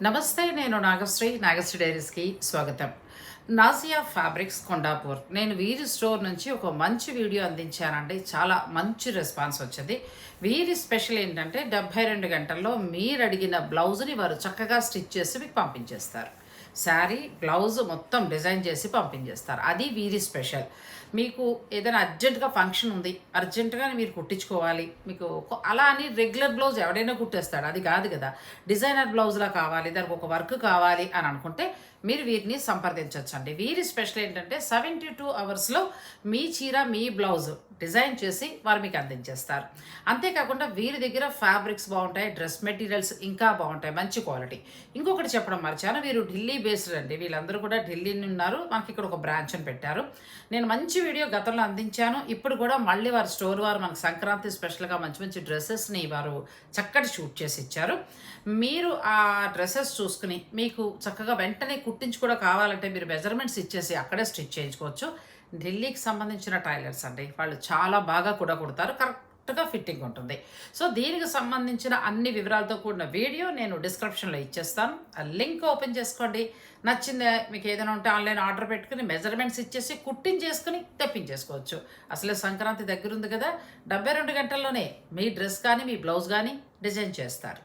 నమస్తే, నేను నాగశ్రీ డైరీస్కి స్వాగతం. నాజియా ఫ్యాబ్రిక్స్ కొండాపూర్. నేను వీరి స్టోర్ నుంచి ఒక మంచి వీడియో అందించానండి. చాలా మంచి రెస్పాన్స్ వచ్చింది. వీరి స్పెషల్ ఏంటంటే 72 గంటల్లో మీరు అడిగిన బ్లౌజ్ని వారు చక్కగా స్టిచ్ చేసి మీకు పంపించేస్తారు. శారీ బ్లౌజ్ మొత్తం డిజైన్ చేసి పంపించేస్తారు. అది వీరి స్పెషల్. మీకు ఏదైనా అర్జెంటుగా ఫంక్షన్ ఉంది, అర్జెంటుగానే మీరు కుట్టించుకోవాలి, మీకు అలా అని రెగ్యులర్ బ్లౌజ్ ఎవడైనా కుట్టేస్తాడు, అది కాదు కదా. డిజైనర్ బ్లౌజ్లా కావాలి, దానికి ఒక వర్క్ కావాలి అని అనుకుంటే మీరు వీరిని సంప్రదించవచ్చండి. వీరి స్పెషల్ ఏంటంటే 72 అవర్స్లో మీ చీర మీ బ్లౌజ్ డిజైన్ చేసి వారు మీకు అందించేస్తారు. అంతేకాకుండా వీరి దగ్గర ఫ్యాబ్రిక్స్ బాగుంటాయి, డ్రెస్ మెటీరియల్స్ ఇంకా బాగుంటాయి, మంచి క్వాలిటీ. ఇంకొకటి చెప్పడం మర్చాను, వీరు ఢిల్లీ బేస్డ్ అండి. వీళ్ళందరూ కూడా ఢిల్లీని ఉన్నారు, మనకి ఇక్కడ ఒక బ్రాంచ్ అని పెట్టారు. నేను మంచి వీడియో గతంలో అందించాను. ఇప్పుడు కూడా మళ్ళీ వారి స్టోర్ వారు మనకు సంక్రాంతి స్పెషల్గా మంచి మంచి డ్రెస్సెస్ని వారు చక్కటి షూట్ చేసి ఇచ్చారు. మీరు ఆ డ్రెస్సెస్ చూసుకుని మీకు చక్కగా వెంటనే కుట్టించి కూడా కావాలంటే మీరు మెజర్మెంట్స్ ఇచ్చేసి అక్కడే స్టిచ్ చేయించుకోవచ్చు. ఢిల్లీకి సంబంధించిన టైలర్స్ అండి, వాళ్ళు చాలా బాగా కూడా కుడతారు, కరెక్ట్గా ఫిట్టింగ్ ఉంటుంది. సో దీనికి సంబంధించిన అన్ని వివరాలతో కూడిన వీడియో నేను డిస్క్రిప్షన్లో ఇచ్చేస్తాను. ఆ లింక్ ఓపెన్ చేసుకోండి. నచ్చిందే మీకు ఏదైనా ఉంటే ఆన్లైన్ ఆర్డర్ పెట్టుకుని మెజర్మెంట్స్ ఇచ్చేసి కుట్టించేసుకుని తెప్పించేసుకోవచ్చు. అసలే సంక్రాంతి దగ్గర ఉంది కదా, 72 గంటల్లోనే మీ డ్రెస్ కానీ మీ బ్లౌజ్ కానీ డిజైన్ చేస్తారు.